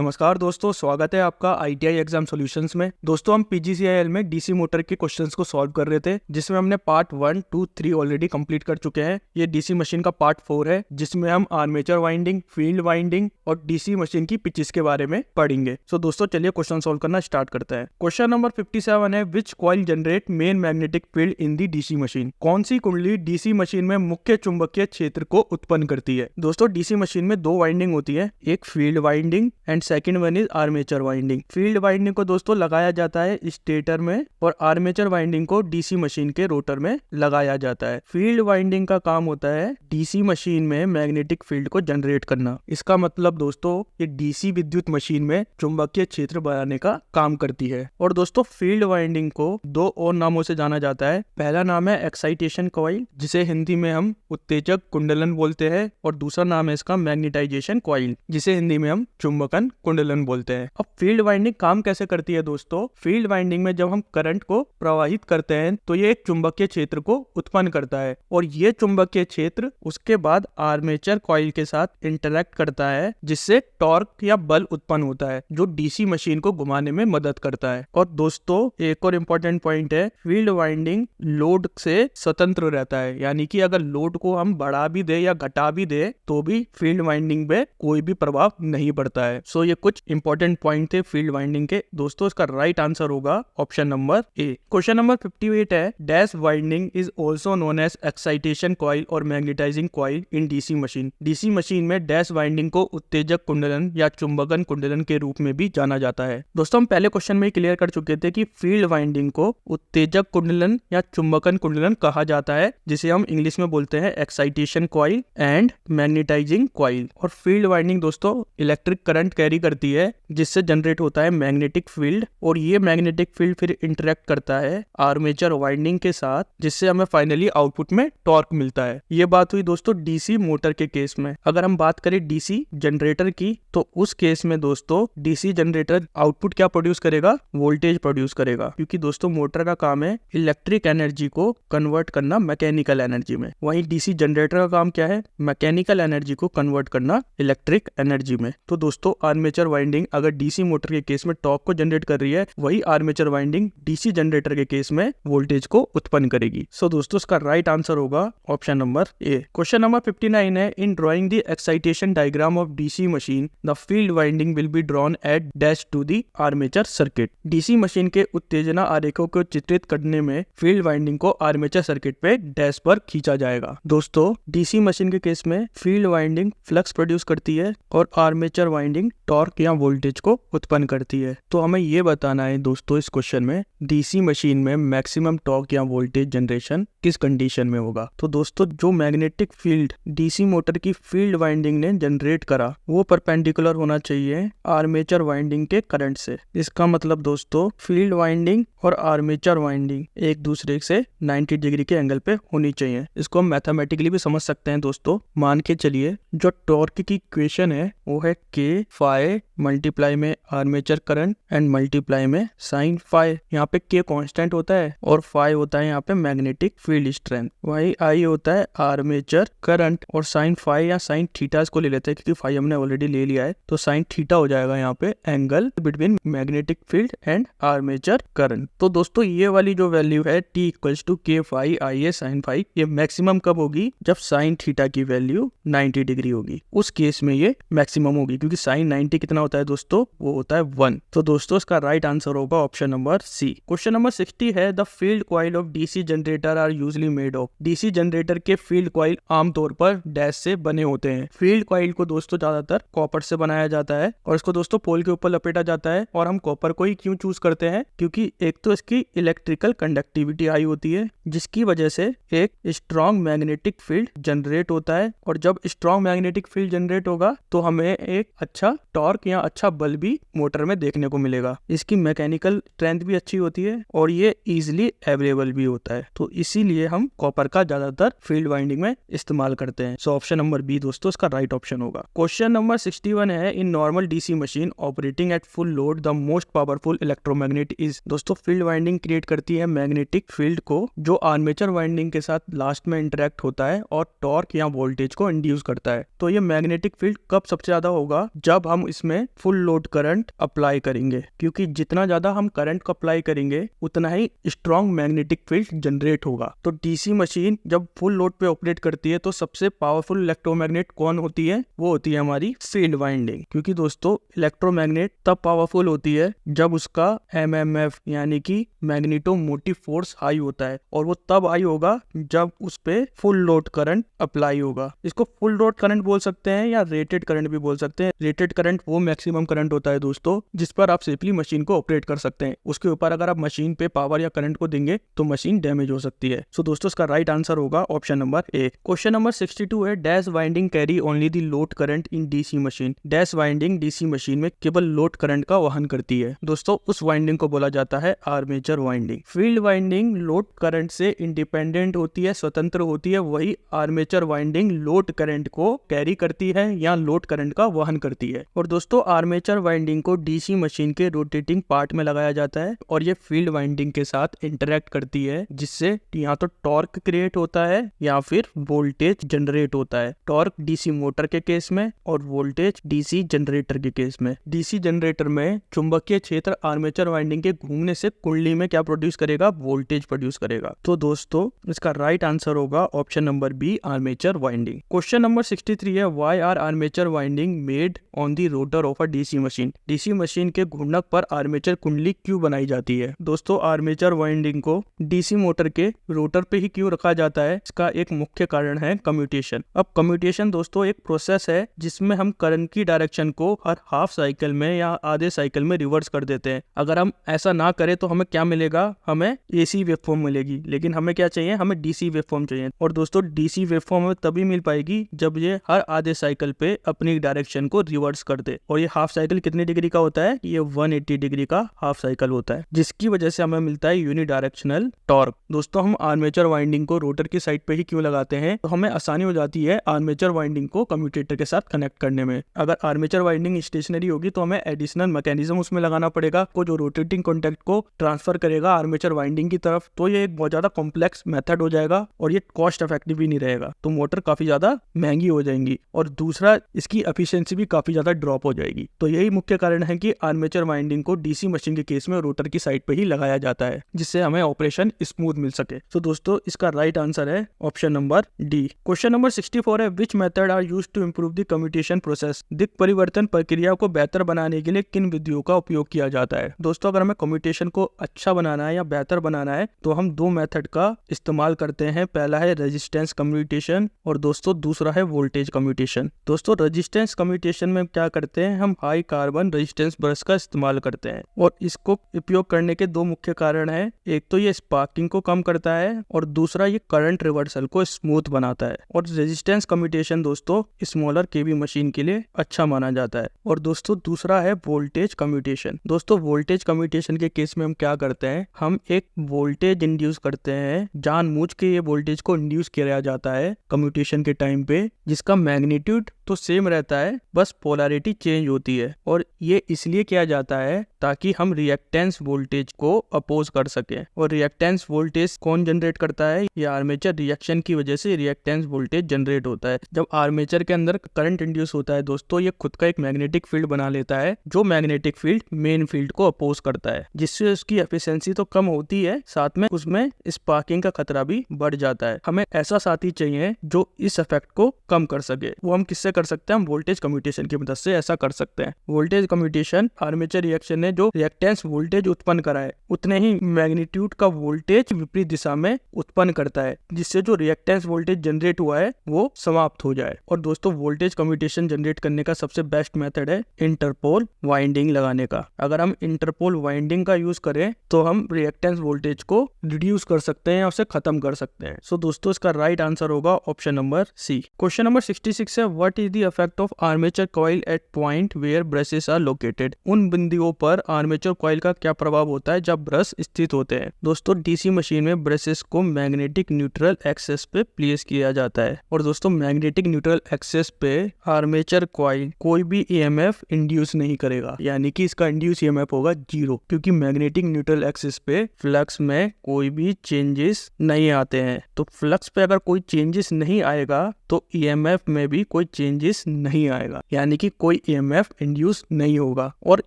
नमस्कार दोस्तों, स्वागत है आपका आईटीआई एग्जाम सॉल्यूशंस में। दोस्तों हम पीजीसीआईएल में डीसी मोटर के क्वेश्चंस को सॉल्व कर रहे थे, जिसमें हमने पार्ट 1, 2, 3 ऑलरेडी कंप्लीट कर चुके हैं। ये डीसी मशीन का पार्ट 4 है, जिसमें हम आर्मेचर वाइंडिंग, फील्ड वाइंडिंग और डीसी मशीन की पिचेस के बारे में पढ़ेंगे। सो दोस्तों चलिए क्वेश्चन सॉल्व करना स्टार्ट करते हैं। क्वेश्चन नंबर 57 है, which coil generate main magnetic field in the DC machine. कौन सी कुंडली डीसी मशीन में मुख्य चुंबकीय क्षेत्र को उत्पन्न करती है। दोस्तों डीसी मशीन में दो वाइंडिंग होती है, एक field winding and second one is armature winding. Field winding को दोस्तों लगाया जाता है स्टेटर में और आर्मेचर वाइंडिंग को डीसी मशीन के रोटर में लगाया जाता है। फील्ड वाइंडिंग का काम होता है डीसी मशीन में मैग्नेटिक फील्ड को जनरेट करना। इसका मतलब दोस्तों ये डीसी विद्युत मशीन में चुंबकीय क्षेत्र बनाने का काम करती है। और दोस्तों फील्ड वाइंडिंग को दो और नामों से जाना जाता है। पहला नाम है एक्साइटेशन कॉइल, जिसे हिंदी में हम उत्तेजक कुंडलन बोलते हैं, और दूसरा नाम है इसका मैग्नेटाइजेशन कॉइल, जिसे हिंदी में हम चुंबकन कुंडलन बोलते हैं। अब फील्ड वाइंडिंग काम कैसे करती है दोस्तों। फील्ड वाइंडिंग में जब हम करंट को प्रवाहित करते हैं तो ये एक चुंबकीय क्षेत्र को उत्पन्न करता है, और ये चुंबकीय क्षेत्र उसके बाद आर्मेचर कॉइल के साथ इंटरैक्ट करता है, जिससे टॉर्क या बल उत्पन्न होता है, जो डीसी मशीन को घुमाने में मदद करता है। और दोस्तों एक और इम्पोर्टेंट पॉइंट है, फील्ड वाइंडिंग लोड से स्वतंत्र रहता है, यानी कि अगर लोड को हम बढ़ा भी दे या घटा भी दे तो भी फील्ड वाइंडिंग पे कोई भी प्रभाव नहीं पड़ता है। सो ये कुछ इंपॉर्टेंट पॉइंट थे फील्ड वाइंडिंग के। दोस्तों इसका राइट आंसर होगा option number A. Question number 58 है, dash winding is also known as excitation coil और magnetising coil in DC machine. DC machine में डैश वाइंडिंग को उत्तेजक कुंडलन या चुंबकन कुंडलन के रूप में भी जाना जाता है। दोस्तों हम पहले क्वेश्चन में क्लियर कर चुके थे कि फील्ड वाइंडिंग को उत्तेजक कुंडलन या चुंबकन कुंडलन कहा जाता है, जिसे हम इंग्लिश में बोलते हैं excitation coil and magnetising coil. और फील्ड वाइंडिंग दोस्तों इलेक्ट्रिक करंट कैरी करती है, जिससे जनरेट होता है मैग्नेटिक फील्ड, और ये मैग्नेटिक फील्ड फिर इंटरेक्ट करता है आर्मेचर वाइंडिंग के साथ, जिससे हमें फाइनली आउटपुट में टॉर्क मिलता है। ये बात हुई दोस्तों डीसी मोटर के केस में। अगर हम बात करें डीसी जनरेटर की, तो उस केस में दोस्तों डीसी जनरेटर आउटपुट क्या प्रोड्यूस करेगा, वोल्टेज प्रोड्यूस करेगा, क्योंकि दोस्तों मोटर का काम है इलेक्ट्रिक एनर्जी को कन्वर्ट करना मैकेनिकल एनर्जी में। वहीं डीसी जनरेटर का काम क्या है, मैकेनिकल एनर्जी को कन्वर्ट करना इलेक्ट्रिक एनर्जी में। तो दोस्तों आर्मेचर वाइंडिंग अगर डीसी मोटर के केस में टॉर्क को जनरेट कर रही है, वही आर्मेचर वाइंडिंग डीसी जनरेटर के केस में वोल्टेज को उत्पन्न करेगी। सो दोस्तों इसका राइट आंसर होगा option number A. Question number 59 है, in drawing the excitation diagram of DC machine the field winding will be drawn at dash to the armature circuit. DC machine के उत्तेजना आरेखों को चित्रित करने में फील्ड वाइंडिंग को आर्मेचर सर्किट पे डैश पर खींचा जाएगा। दोस्तों डीसी मशीन के केस में फील्ड वाइंडिंग फ्लक्स प्रोड्यूस करती है और आर्मेचर वाइंडिंग टॉर्क या वोल्टेज को उत्पन्न करती है। तो हमें ये बताना है दोस्तों इस क्वेश्चन में डीसी मशीन में मैक्सिमम टॉर्क या वोल्टेज जनरेशन किस कंडीशन में होगा। तो दोस्तों जो मैग्नेटिक फील्ड डीसी मोटर की फील्ड वाइंडिंग ने जनरेट करा, वो परपेंडिकुलर होना चाहिए आर्मेचर वाइंडिंग के करंट से। इसका मतलब दोस्तों फील्ड वाइंडिंग और आर्मेचर वाइंडिंग एक दूसरे से 90 डिग्री के एंगल पे होनी चाहिए। इसको हम मैथमेटिकली भी समझ सकते हैं दोस्तों। मान के चलिए जो टॉर्क की इक्वेशन है वो है के फाई मल्टीप्लाई में आर्मेचर करंट एंड मल्टीप्लाई में साइन फाई। यहाँ पे के कांस्टेंट होता है और फाई होता है यहाँ पे मैग्नेटिक फील्ड स्ट्रेंथ। वही आई होता है आर्मेचर करंट, और साइन फाई या साइन थीटा इसको ले लेते हैं क्योंकि फाई हमने ऑलरेडी ले लिया है, तो साइन थीटा हो जाएगा यहाँ पे angle between magnetic field and armature current. तो दोस्तों ये वाली जो वैल्यू है टी इक्वल्स टू के फाई आई ए साइन फाई, ये मैक्सिमम कब होगी, जब साइन थीटा की वैल्यू 90 डिग्री होगी। उस केस में ये मैक्सिमम होगी, क्योंकि साइन 90 कितना होता है दोस्तों, वो होता है 1। तो दोस्तों इसका राइट आंसर होगा option number C. Question number 60 है, the field coil of DC generator are usually made of. DC generator के फील्ड कॉइल आमतौर पर डैश से बने होते हैं। फील्ड कॉइल को दोस्तों ज्यादातर कॉपर से बनाया जाता है, और इसको दोस्तों पोल के ऊपर लपेटा जाता है। और हम कॉपर को ही क्यों चूज करते हैं, क्योंकि एक तो इसकी इलेक्ट्रिकल कंडक्टिविटी हाई होती है, जिसकी वजह से एक स्ट्रॉन्ग मैग्नेटिक फील्ड जनरेट होता है, और जब स्ट्रॉन्ग मैग्नेटिक फील्ड जनरेट होगा तो हमें एक अच्छा टॉर्क या अच्छा बल भी मोटर में देखने को मिलेगा। इसकी मैकेनिकल स्ट्रेंथ भी अच्छी होती है और ये इजीली अवेलेबल भी होता है, तो इसीलिए हम कॉपर का ज्यादातर फील्ड वाइंडिंग में इस्तेमाल करते हैं। सो ऑप्शन नंबर बी दोस्तों इसका राइट ऑप्शन होगा। क्वेश्चन नंबर 61 है, in normal DC machine operating at full load the most powerful electromagnet is. दोस्तों फील्ड वाइंडिंग क्रिएट करती है मैग्नेटिक फील्ड को, जो आर्मेचर वाइंडिंग के साथ लास्ट में इंटरेक्ट होता है और टॉर्क या वोल्टेज को इंड्यूस करता है। तो ये मैग्नेटिक फील्ड कब सबसे ज्यादा होगा, जब हम इसमें में फुल लोड करंट अप्लाई करेंगे, क्योंकि जितना ज्यादा हम करंट को अप्लाई करेंगे उतना ही स्ट्रॉन्ग मैग्नेटिक फील्ड जनरेट होगा। तो डीसी मशीन जब फुल लोड पे ऑपरेट करती है तो सबसे पावरफुल इलेक्ट्रोमैग्नेट कौन होती है? वो होती है हमारी फील्ड वाइंडिंग। क्योंकि दोस्तों इलेक्ट्रोमैग्नेट तब पावरफुल होती है जब उसका एमएमएफ यानी कि मैग्नेटोमोटिव फोर्स हाई होता है, और वो तब हाई होगा जब उस पे फुल लोड करंट अप्लाई होगा। इसको फुल लोड करंट बोल सकते हैं या रेटेड करंट भी बोल सकते हैं। रेटेड करंट वो मैक्सिमम करंट होता है दोस्तों जिस पर आप सेफली मशीन को ऑपरेट कर सकते हैं। उसके ऊपर अगर आप मशीन पे पावर या करंट को देंगे तो मशीन डैमेज हो सकती है। सो दोस्तों इसका राइट आंसर होगा option number A. Question number 62 है, dash winding carry only the load current in DC machine. Dash winding DC machine में केवल लोड करंट का वहन करती है। दोस्तों उस वाइंडिंग को बोला जाता है armature winding. Field winding load current से इंडिपेंडेंट होती है, स्वतंत्र होती है। वही आर्मेचर वाइंडिंग लोड करंट को कैरी करती है या लोड करंट का वहन करती है। और दोस्तों आर्मेचर वाइंडिंग को डीसी मशीन के रोटेटिंग पार्ट में लगाया जाता है और ये फील्ड वाइंडिंग के साथ इंटरेक्ट करती है, जिससे या तो टॉर्क क्रिएट होता है या फिर वोल्टेज जनरेट होता है। टॉर्क डीसी मोटर के केस में और वोल्टेज डीसी जनरेटर के केस में। डीसी जनरेटर में चुंबकीय क्षेत्र आर्मेचर वाइंडिंग के घूमने से कुंडली में क्या प्रोड्यूस करेगा? वोल्टेज प्रोड्यूस करेगा। तो दोस्तों इसका राइट आंसर होगा option number B, armature winding. Question number 63 है, why are armature winding made on the rotor of a DC machine. DC machine के घूर्णक पर आर्मेचर कुंडली क्यों बनाई जाती है? दोस्तों आर्मेचर वाइंडिंग को डीसी मोटर के रोटर पे ही क्यों रखा जाता है? इसका एक मुख्य कारण है कम्यूटेशन। अब कम्यूटेशन दोस्तों एक प्रोसेस है जिसमें हम करंट की डायरेक्शन को हर हाफ साइकिल में या आधे साइकिल में रिवर्स कर देते हैं। अगर हम ऐसा ना करें तो हमें क्या मिलेगा? हमें एसी वेवफॉर्म मिलेगी, लेकिन हमें क्या चाहिए? हमें डीसी वेवफॉर्म चाहिए। और दोस्तों डीसी वेवफॉर्म हमें तभी मिल पाएगी जब ये हर आधे साइकिल पे अपनी डायरेक्शन को रिवर्स कर दे। और ये हाफ साइकिल कितने डिग्री का होता है? ये 180 डिग्री का हाफ साइकिल होता है, जिसकी वजह से हमें मिलता है यूनिडायरेक्शनल टॉर्क। दोस्तों हम आर्मेचर वाइंडिंग को रोटर की साइड पे ही क्यों लगाते हैं? तो हमें आसानी हो जाती है आर्मेचर वाइंडिंग को कम्यूटेटर के साथ कनेक्ट करने में। अगर आर्मेचर वाइंडिंग स्टेशनरी होगी तो हमें एडिशनल मैकेनिज्म उसमें लगाना पड़ेगा को जो रोटेटिंग कॉन्टैक्ट को ट्रांसफर करेगा आर्मेचर वाइंडिंग की तरफ। तो ये एक बहुत ज्यादा कॉम्प्लेक्स मेथड हो जाएगा और ये कॉस्ट इफेक्टिव भी नहीं रहेगा, तो मोटर काफी ज्यादा महंगी हो जाएंगी। और दूसरा इसकी एफिशिएंसी भी काफी ज्यादा ड्रॉप हो जाएगी। तो यही मुख्य कारण है कि आर्मेचर वाइंडिंग को डीसी मशीन के केस में रोटर की साइड पे ही लगाया जाता है, जिससे हमें ऑपरेशन स्मूथ मिल सके। तो दोस्तों इसका राइट आंसर है option number D. Question number 64 है, which method are used to improve the commutation process. दिक् परिवर्तन प्रक्रिया को बेहतर बनाने के लिए किन विधियों का उपयोग किया जाता है? दोस्तों अगर हमें कम्यूटेशन को अच्छा बनाना है या बेहतर बनाना है तो हम दो मेथड का इस्तेमाल करते हैं। पहला है रेजिस्टेंस कम्यूटेशन और दोस्तों दूसरा है वोल्टेज कम्यूटेशन। दोस्तों रेजिस्टेंस कम्यूटेशन में क्या करते हैं? हम हाई कार्बन रेजिस्टेंस ब्रश का इस्तेमाल करते हैं और इसको उपयोग करने के दो मुख्य कारण है। एक तो ये स्पार्किंग को कम करता है और दूसरा ये करंट रिवर्सल को स्मूथ बनाता है। और रेजिस्टेंस कम्यूटेशन दोस्तों स्मॉलर केवी मशीन के लिए अच्छा माना जाता है। और दोस्तों दूसरा है वोल्टेज कम्यूटेशन। दोस्तों वोल्टेज कम्यूटेशन के केस में हम क्या करते हैं? हम एक वोल्टेज इंड्यूस करते हैं, जानबूझ के ये वोल्टेज को इंड्यूस किया जाता है कम्यूटेशन के टाइम पे, जिसका मैग्नीट्यूड तो सेम रहता है, बस पोलैरिटी चेंज होती है। और ये इसलिए किया जाता है ताकि हम रिएक्टेंस वोल्टेज को अपोज कर सकें। और रिएक्टेंस वोल्टेज कौन जनरेट करता है? ये आर्मेचर रिएक्शन की वजह से रिएक्टेंस वोल्टेज जनरेट होता है। जब आर्मेचर के अंदर करंट इंड्यूस होता है दोस्तों, ये खुद का एक मैग्नेटिक फील्ड बना लेता है, जो मैग्नेटिक फील्ड मेन फील्ड को अपोज करता है, जिससे उसकी एफिशिएंसी तो कम होती है, साथ में उसमें स्पार्किंग का खतरा भी बढ़ जाता है। हमें ऐसा साथी चाहिए जो इस इफेक्ट को कम कर सके। वो हम किससे कर सकते हैं? हम वोल्टेज कम्यूटेशन की मदद से ऐसा कर सकते हैं। वोल्टेज कम्यूटेशन आर्मेचर रिएक्शन ने जो रिएक्टेंस वोल्टेज उत्पन्न करा है उतने ही मैग्नीट्यूड का वोल्टेज विपरीत दिशा में उत्पन्न करता है, जिससे जो रिएक्टेंस वोल्टेज जनरेट हुआ है वो समाप्त हो जाए। और दोस्तों वोल्टेज कम्यूटेशन जनरेट करने का सबसे बेस्ट मेथड है इंटरपोल वाइंडिंग लगाने का। अगर हम इंटरपोल वाइंडिंग का यूज करें तो हम रिएक्टेंस वोल्टेज को रिड्यूस कर सकते हैं या उसे खत्म कर सकते हैं। सो दोस्तों इसका राइट आंसर होगा option number C. Question number 66 है, what is the effect of armature coil at point where brushes are located. उन बिंदुओं पर पर आर्मेचर कॉइल का क्या प्रभाव होता है जब ब्रश स्थित होते हैं। दोस्तों डीसी मशीन में ब्रशेस को मैग्नेटिक न्यूट्रल एक्सेस पे प्लेस किया जाता है और दोस्तों मैग्नेटिक न्यूट्रल एक्सेस पे आर्मेचर कॉइल कोई भी ईएमएफ इंड्यूस नहीं करेगा, यानी कि इसका इंड्यूस ईएमएफ होगा 0, क्योंकि मैग्नेटिक न्यूट्रल एक्सेस पे फ्लक्स में कोई भी चेंजेस नहीं आते हैं। तो फ्लक्स पे अगर कोई चेंजेस नहीं आएगा तो ईएमएफ में भी कोई चेंजेस नहीं आएगा, यानी कि कोई ईएमएफ इंड्यूस नहीं होगा। और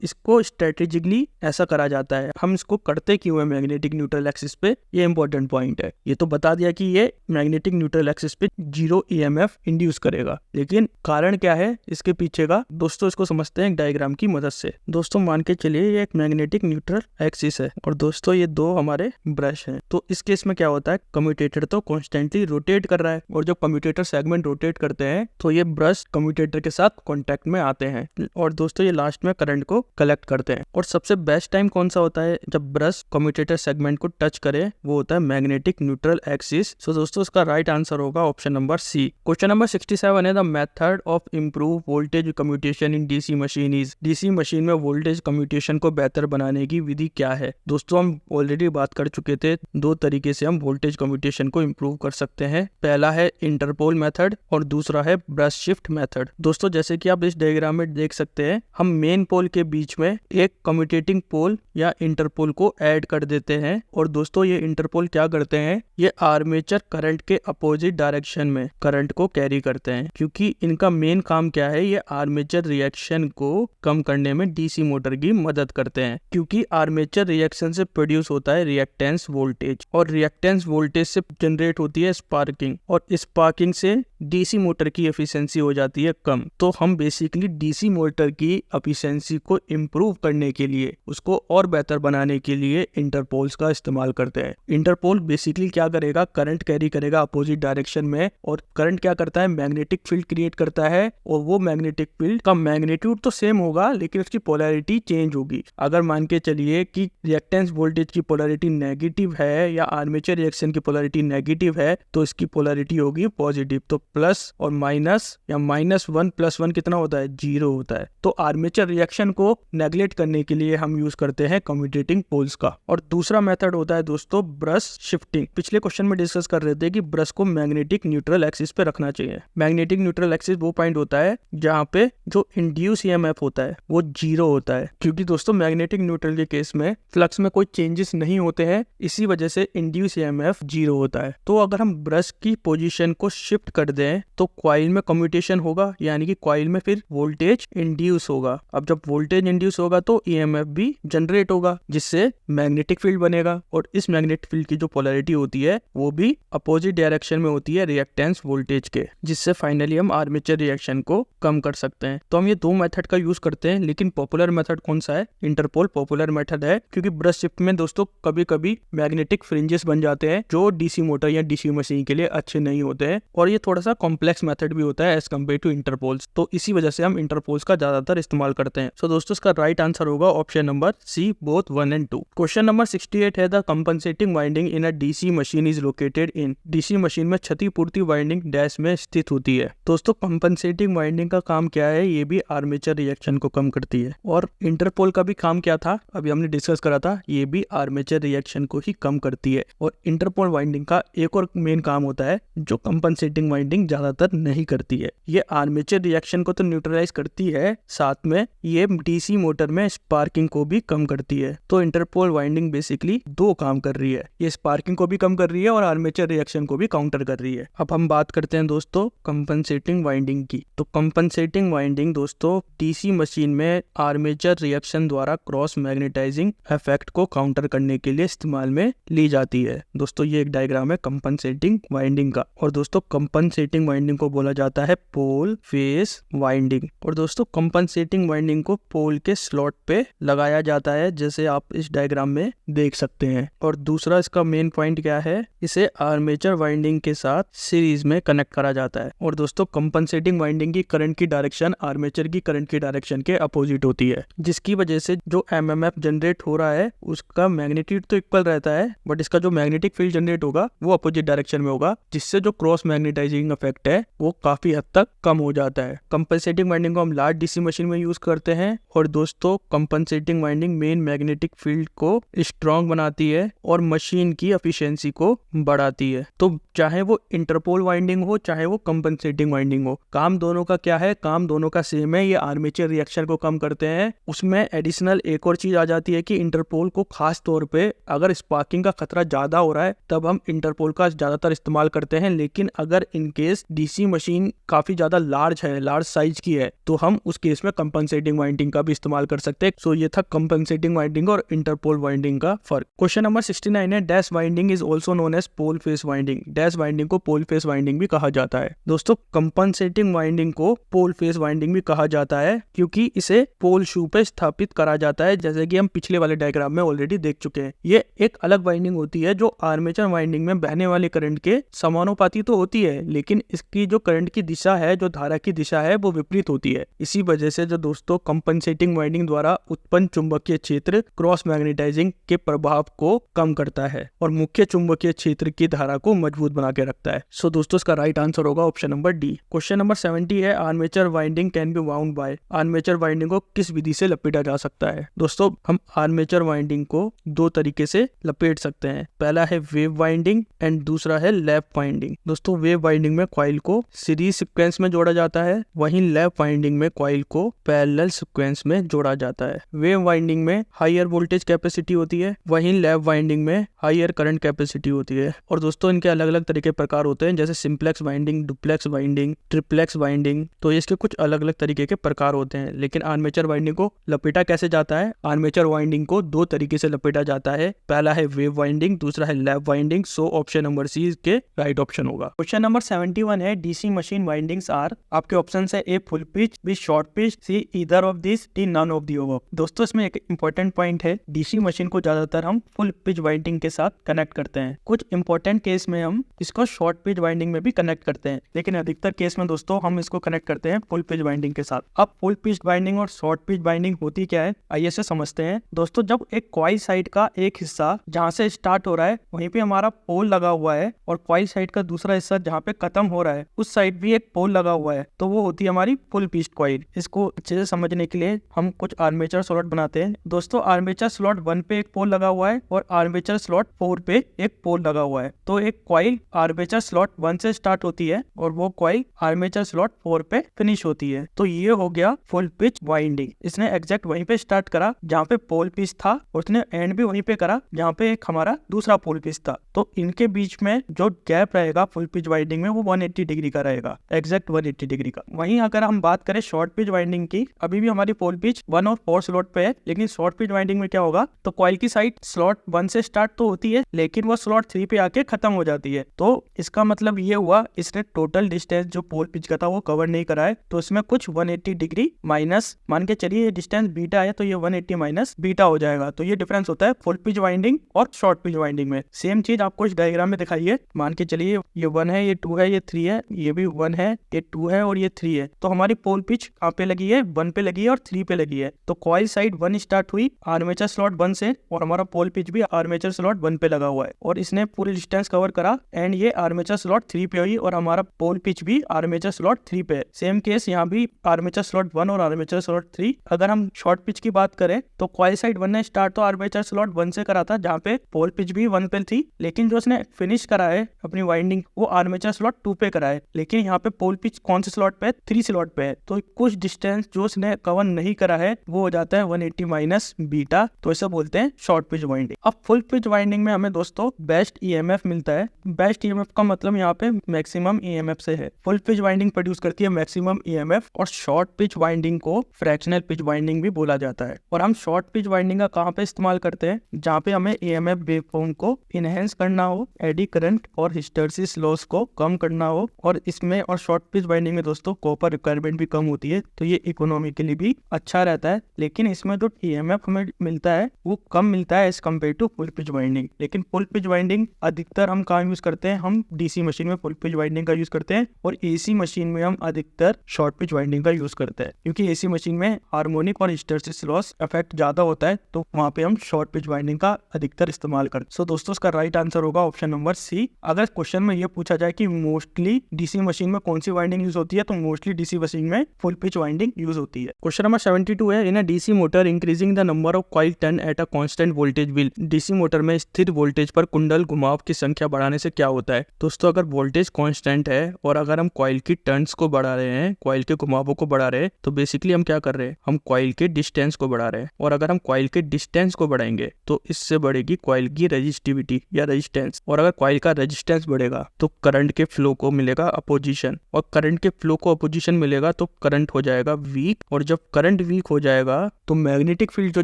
इसको स्ट्रेटेजिकली ऐसा करा जाता है। हम इसको करते क्यों है मैग्नेटिक न्यूट्रल एक्सिस पे, ये इंपॉर्टेंट पॉइंट है। ये तो बता दिया कि ये मैग्नेटिक न्यूट्रल एक्सिस पे 0 ईएमएफ इंड्यूस करेगा, लेकिन कारण क्या है इसके पीछे का, दोस्तों इसको समझते हैं एक डायग्राम की मदद से। दोस्तों मान के चलिए ये एक मैग्नेटिक न्यूट्रल एक्सिस है और दोस्तों ये दो हमारे ब्रश हैं। तो इस केस में क्या होता है, कम्यूटेटर तो कॉन्स्टेंटली रोटेट कर रहा है और जब कम्यूटेटर सेगमेंट रोटेट करते हैं तो ये ब्रश कम्यूटेटर के साथ कॉन्टेक्ट में आते हैं और दोस्तों ये लास्ट में करंट को कलेक्ट करते हैं। और सबसे बेस्ट टाइम कौन सा होता है जब ब्रश कम्यूटेटर सेगमेंट को टच करे, वो होता है मैग्नेटिक न्यूट्रल एक्सिस। सो दोस्तों इसका राइट आंसर होगा option number C. Question number 67 है the method of improve voltage commutation in DC machine is. DC machine में वोल्टेज कम्यूटेशन को बेहतर बनाने की विधि क्या है। दोस्तों हम ऑलरेडी बात कर चुके थे, दो तरीके से हम वोल्टेज कम्यूटेशन को इम्प्रूव कर सकते हैं। पहला है इंटरपोल मेथड और दूसरा है ब्रश शिफ्ट मेथड। दोस्तों जैसे कि आप इस डायग्राम में देख सकते हैं, हम मेन पोल के बीच में एक कम्यूटेटिंग पोल या इंटरपोल को ऐड कर देते हैं और दोस्तों ये इंटरपोल क्या करते हैं, ये आर्मेचर करंट के अपोजिट डायरेक्शन में करंट को कैरी करते हैं, क्योंकि इनका मेन काम क्या है, ये आर्मेचर रिएक्शन को कम करने में डीसी मोटर की मदद करते हैं। क्योंकि आर्मेचर रिएक्शन से प्रोड्यूस होता है रिएक्टेंस वोल्टेज और रिएक्टेंस वोल्टेज से जनरेट होती है स्पार्किंग और स्पार्किंग से डीसी मोटर की एफिशिएंसी हो जाती है कम। तो हम बेसिकली डीसी मोटर की एफिशिएंसी को इम्प्रूव करने के लिए, उसको और बेहतर बनाने के लिए इंटरपोल्स का इस्तेमाल करते हैं। इंटरपोल बेसिकली क्या करेगा, करंट कैरी करेगा अपोजिट डायरेक्शन में और करंट क्या करता है, मैग्नेटिक फील्ड क्रिएट करता है और वो मैग्नेटिक फील्ड का मैग्नीट्यूड तो सेम होगा लेकिन उसकी पोलैरिटी चेंज होगी। अगर मान के चलिए कि रिएक्टेंस वोल्टेज की पोलैरिटी नेगेटिव है या आर्मेचर रिएक्शन की पोलैरिटी नेगेटिव है तो इसकी पोलैरिटी होगी पॉजिटिव। तो प्लस और माइनस या -1 + 1 कितना होता है, 0 होता है। तो आर्मेचर रिएक्शन को नेगलेक्ट करने के लिए हम यूज करते हैं कम्यूटेटिंग पोल्स का। और दूसरा मेथड होता है दोस्तों ब्रश शिफ्टिंग। पिछले क्वेश्चन में डिस्कस कर रहे थे कि ब्रश को मैग्नेटिक न्यूट्रल एक्सिस पे रखना चाहिए। मैग्नेटिक न्यूट्रल एक्सिस वो पॉइंट होता है जहाँ पे जो इंड्यूस ईएमएफ होता है वो 0 होता है, क्योंकि दोस्तों मैग्नेटिक न्यूट्रल के केस में फ्लक्स में कोई चेंजेस नहीं होते हैं, इसी वजह से इंड्यूस ईएमएफ 0 होता है। तो अगर हम ब्रश की पोजीशन को शिफ्ट कर दें तो कॉइल में कम्यूटेशन होगा, यानी कि कॉइल में फिर वोल्टेज इंड्यूस होगा। अब जब वोल्टेज इंड्यूस होगा तो ईएमएफ भी जनरेट होगा, जिससे मैग्नेटिक फील्ड बनेगा और इस मैग्नेटिक फील्ड की जो पोलैरिटी होती है वो भी अपोजिट डायरेक्शन में होती है रिएक्टेंस वोल्टेज के, जिससे फाइनली हम आर्मेचर रिएक्शन को कम कर सकते हैं। तो हम ये दो मेथड का यूज करते हैं, लेकिन पॉपुलर मेथड कौन सा है, इंटरपोल पॉपुलर मेथड है, क्योंकि ब्रश शिफ्ट में दोस्तों कभी कभी मैग्नेटिक फ्रिंजेस बन जाते हैं जो डीसी मोटर या डीसी मशीन के लिए अच्छे नहीं होते हैं और ये थोड़ा सा कॉम्प्लेक्स मेथड भी होता है एज कम्पेयर टू इंटरपोल्स। तो इसी वजह से हम इंटरपोल्स का ज्यादातर इस्तेमाल करते हैं। सो दोस्तों इसका राइट आंसर होगा ऑप्शन नंबर सी, बोथ 1 और 2। क्वेश्चन नंबर 68 है the compensating winding in a DC machine is located in. DC machine में क्षतिपूर्ति वाइंडिंग डैश में स्थित होती है। दोस्तों कंपनसेटिंग वाइंडिंग का काम क्या है, ये भी आर्मेचर रिएक्शन को कम करती है। और इंटरपोल का भी काम क्या था, अभी हमने डिस्कस करा था, ये भी आर्मेचर रिएक्शन को ही कम करती है। और इंटरपोल वाइंडिंग का एक और मेन काम होता है जो कंपनसेटिंग वाइंडिंग ज्यादातर नहीं करती है। ये आर्मेचर रिएक्शन को तो न्यूट्रलाइज करती है, साथ में ये डीसी मोटर में स्पार्किंग को भी कम करती है। तो इंटरपोल वाइंडिंग बेसिकली दो काम कर रही है, ये स्पार्किंग को भी कम कर रही है और आर्मेचर रिएक्शन को भी काउंटर कर रही है। अब हम बात करते हैं दोस्तों कंपनसेटिंग वाइंडिंग की। तो कंपनसेटिंग वाइंडिंग दोस्तों डीसी मशीन में आर्मेचर रिएक्शन द्वारा क्रॉस मैग्नेटाइजिंग इफेक्ट को काउंटर करने के लिए इस्तेमाल में ली जाती है। दोस्तों ये एक डायग्राम है कंपनसेटिंग वाइंडिंग का। और दोस्तों कंपनसेटिंग वाइंडिंग को बोला जाता है पोल फेस वाइंडिंग। और दोस्तों कंपनसेटिंग वाइंडिंग को पोल के स्लॉट पे लगाया जाता है, जैसे आप इस डायग्राम में देख सकते हैं। और दूसरा इसका मेन पॉइंट क्या है, इसे आर्मेचर वाइंडिंग के साथ सीरीज में कनेक्ट करा जाता है। और दोस्तों कंपनसेटिंग वाइंडिंग की करंट की डायरेक्शन आर्मेचर की करंट की डायरेक्शन के अपोजिट होती है, जिसकी वजह से जो एमएमएफ जनरेट हो रहा है उसका मैग्नीट्यूड तो इक्वल रहता है, बट इसका जो मैग्नेटिक फील्ड जनरेट होगा वो अपोजिट डायरेक्शन में होगा, जिससे जो क्रॉस मैग्नेटाइजिंग इफेक्ट है वो काफी हद तक कम हो जाता है। कंपनसेटिंग वाइंडिंग को हम लार्ज डीसी मशीन में यूज करते हैं और दोस्तों compensating winding main magnetic field को स्ट्रॉन्ग बनाती है और मशीन की एफिशिएंसी को बढ़ाती है। तो चाहे वो इंटरपोल वाइंडिंग हो चाहे वो कंपनसेटिंग वाइंडिंग हो, काम दोनों का क्या है, काम दोनों का सेम है। ये आर्मेचर रिएक्शन को कम करते हैं। उसमें एडिशनल एक और चीज आ जाती है कि इंटरपोल को खास तौर पे अगर स्पार्किंग का खतरा ज्यादा हो रहा है तब हम इंटरपोल का ज्यादातर इस्तेमाल करते हैं। लेकिन अगर इनकेस डीसी मशीन काफी ज्यादा लार्ज है, लार्ज साइज की है, तो हम उस केस में कंपनसेटिंग वाइंडिंग का भी इस्तेमाल कर सकते हैं। सो ये था कंपनसेटिंग वाइंडिंग और इंटरपोल वाइंडिंग का फर्क। क्वेश्चन नंबर 69 है, dash winding is also known as pole face winding. Dash winding को पोल फेस वाइंडिंग भी कहा जाता है। दोस्तों कंपनसेटिंग वाइंडिंग को पोल फेस वाइंडिंग भी कहा जाता है क्योंकि इसे पोल शू पे स्थापित करा जाता है, जैसे कि हम पिछले वाले डायग्राम में ऑलरेडी देख चुके हैं। ये एक अलग वाइंडिंग होती है जो आर्मेचर वाइंडिंग में बहने वाले करंट के समानुपाती तो होती है, लेकिन इसकी जो करंट की दिशा है, जो धारा की दिशा है, वो विपरीत होती है। इसी वजह से जो दोस्तों कंपनसेटिंग वाइंडिंग द्वारा उत्पन्न चुंबकीय क्षेत्र क्रॉस मैग्नेटाइजिंग के प्रभाव को कम करता है और मुख्य चुंबकीय क्षेत्र की धारा को मजबूत बना के रखता है। सो दोस्तों इसका राइट आंसर होगा option number D. Question number 70 है, armature winding can be wound by. Armature winding को किस विधि से लपेटा जा सकता है? दोस्तों हम आर्मेचर वाइंडिंग को दो तरीके से लपेट सकते हैं। पहला है वेव वाइंडिंग एंड दूसरा है लैप वाइंडिंग। दोस्तों वेव वाइंडिंग में कॉइल को सीरीज सीक्वेंस में जोड़ा जाता है, वहीं लैप वाइंडिंग में कॉइल को पैरेलल सीक्वेंस में जोड़ा जाता है। वेव वाइंडिंग में हायर वोल्टेज कैपेसिटी होती है, वहीं लैप वाइंडिंग में हायर करंट कैपेसिटी होती है। और दोस्तों इनके अलग अलग तरीके प्रकार होते हैं, जैसे simplex winding, duplex winding, triplex winding. तो इसके कुछ अलग अलग तरीके के प्रकार होते हैं। लेकिन आर्मेचर वाइंडिंग को लपेटा कैसे जाता है? आर्मेचर वाइंडिंग को दो तरीके से लपेटा जाता है। पहला है वेव वाइंडिंग, दूसरा है lap winding. So option number C के राइट ऑप्शन होगा। क्वेश्चन नंबर 71 है, डीसी मशीन वाइंडिंग्स आर। आपके ऑप्शन है A full pitch, B short pitch, C either of this, D none of the above. दोस्तों इसमें एक इंपॉर्टेंट पॉइंट है, DC machine को ज्यादातर हम फुल पिच वाइंडिंग के साथ कनेक्ट करते हैं। कुछ इंपॉर्टेंट केस में हम इसको शॉर्ट पिच वाइंडिंग में भी कनेक्ट करते हैं, लेकिन अधिकतर केस में दोस्तों हम इसको कनेक्ट करते हैं फुल पिच वाइंडिंग के साथ। अब फुल पिच वाइंडिंग और शॉर्ट पिच वाइंडिंग होती क्या है, आइए से समझते हैं। दोस्तों जब एक कॉइल साइड का एक हिस्सा जहाँ से स्टार्ट हो रहा है वहीं पे हमारा पोल लगा हुआ है और कॉइल साइड का दूसरा हिस्सा जहाँ पे खत्म हो रहा है उस साइड भी एक पोल लगा हुआ है, तो वो होती है हमारी फुल पिच कॉइल। इसको अच्छे से समझने के लिए हम कुछ आर्मेचर स्लॉट बनाते हैं। दोस्तों आर्मेचर स्लॉट 1 पे एक पोल लगा हुआ है और आर्मेचर स्लॉट 4 पे एक पोल लगा हुआ है। तो एक कॉइल आर्मेचर स्लॉट 1 से स्टार्ट होती है और वो कॉइल आर्मेचर स्लॉट 4 पे फिनिश होती है। तो ये हो गया फुल पिच वाइंडिंग। इसने एग्जैक्ट वहीं पे स्टार्ट करा जहाँ पे पोल पिच था और उसने एंड भी वहीं पे करा जहाँ पे एक हमारा दूसरा पोल पिच था। तो इनके बीच में जो गैप रहेगा फुल पिच वाइंडिंग में वो 180 डिग्री का रहेगा, एग्जैक्ट 180 डिग्री का। वहीं अगर हम बात करें शॉर्ट पिच वाइंडिंग की, अभी भी हमारी पोल पिच 1 और 4 स्लॉट पे है, लेकिन शॉर्ट पिच वाइंडिंग में क्या होगा, तो कॉइल की साइड स्लॉट 1 से स्टार्ट तो होती है लेकिन वो स्लॉट 3 पे आके खत्म हो जाती है। तो इसका मतलब ये हुआ इसने टोटल डिस्टेंस जो पोल पिच का था वो कवर नहीं करा है, तो इसमें कुछ 180 डिग्री माइनस, मान के चलिए ये डिस्टेंस बीटा है तो ये 180 माइनस बीटा हो जाएगा। तो ये डिफरेंस होता है फुल पिच वाइंडिंग और शॉर्ट पिच वाइंडिंग में। सेम चीज आपको इस डायग्राम में दिखाई है। मान के चलिए ये 1 है, ये 2 है, ये 3 है, ये भी 1 है, ये 2 है और ये 3 है। तो हमारी पोल पिच कहाँ पे लगी है, 1 पे लगी है और 3 पे लगी है। तो कॉइल साइड 1 स्टार्ट हुई आर्मेचर स्लॉट 1 से और हमारा पोल पिच भी आर्मेचर स्लॉट 1 पे लगा हुआ है और इसने पूरी डिस्टेंस कवर करा एंड ये आर्मेचर स्लॉट 3 पे हुई और हमारा पोल पिच भी आर्मेचर स्लॉट 3 पे है। सेम केस यहाँ भी आर्मेचर स्लॉट 1 और आर्मेचर स्लॉट 3। अगर हम शॉर्ट पिच की बात करें तो कॉइल साइड 1 ने स्टार्ट तो आर्मेचर स्लॉट 1 से करा था जहाँ पे पोल पिच भी 1 पे थी, लेकिन जो उसने फिनिश करा है अपनी वाइंडिंग वो आर्मेचर स्लॉट 2 पे करा है। लेकिन यहाँ पे पोल पिच कौन से स्लॉट पे है, 3 स्लॉट पे है। तो कुछ डिस्टेंस जो उसने कवर नहीं करा है वो हो जाता है 180 माइनस बीटा, तो इसे बोलते हैं शॉर्ट पिच वाइंडिंग। अब फुल पिच वाइंडिंग में हमें दोस्तों बेस्ट ईएमएफ मिलता है। बेस्ट ईएमएफ का मतलब यहाँ पे मैक्सिमम ईएमएफ से है। फुल पिच वाइंडिंग प्रोड्यूस करती है मैक्सिमम ईएमएफ और शॉर्ट पिच वाइंडिंग को फ्रैक्शनल पिच वाइंडिंग भी बोला जाता है। और हम शॉर्ट पिच वाइंडिंग का कहाँ पे इस्तेमाल करते हैं, जहाँ पे हमें ईएमएफ वेवफॉर्म को इनहेंस करना हो, एडी करंट और हिस्टैरिसीस लॉस को कम करना हो। और इसमें और शॉर्ट पिच वाइंडिंग में दोस्तों कॉपर रिक्वायरमेंट भी कम होती है, तो ये इकोनॉमी के लिए भी अच्छा रहता है। लेकिन इसमें जो ईएमएफ हमें मिलता है वो कम मिलता है as compare to full pitch winding. लेकिन फुल पिच वाइंडिंग अधिकतर हम कहाँ यूज करते हैं, हम डीसी मशीन में फुल पिच वाइंडिंग का यूज करते हैं और एसी मशीन में हम अधिकतर शॉर्ट पिच वाइंडिंग का यूज करते हैं, क्योंकि एसी मशीन में हार्मोनिक और हिस्टैरिसीस लॉस इफेक्ट ज्यादा होता है, तो वहाँ पे हम शॉर्ट पिच वाइंडिंग का अधिकतर इस्तेमाल करते हैं। सो दोस्तों इसका राइट आंसर होगा ऑप्शन नंबर सी। अगर क्वेश्चन में ये पूछा जाए कि मोस्टली डीसी मशीन में कौन सी वाइंडिंग यूज होती है, तो मोस्टली डीसी मशीन में फुल पिच वाइंडिंग यूज होती है। क्वेश्चन नंबर 72 है, in a DC motor increasing the number of coil turn at a constant voltage will. DC motor में स्थिर वोल्टेज पर कुंडल घुमाव की संख्या बढ़ाने से क्या होता है। दोस्तों अगर वोल्टेज कांस्टेंट है और अगर हम कॉइल की टर्न्स को बढ़ा रहे हैं, कॉइल के घुमावों को बढ़ा रहे हैं, तो बेसिकली हम क्या कर रहे हैं, हम कॉइल के डिस्टेंस को बढ़ा रहे हैं। और अगर हम कॉइल के डिस्टेंस को बढ़ाएंगे तो इससे बढ़ेगी कॉइल की रेजिस्टिविटी या रेजिस्टेंस, और अगर कॉइल का रेजिस्टेंस बढ़ेगा तो करंट के फ्लो को मिलेगा अपोजिशन, और करंट के फ्लो को अपोजिशन मिलेगा तो करंट हो जाएगा वीक, और जब करंट वीक हो जाएगा तो मैग्नेटिक फील्ड जो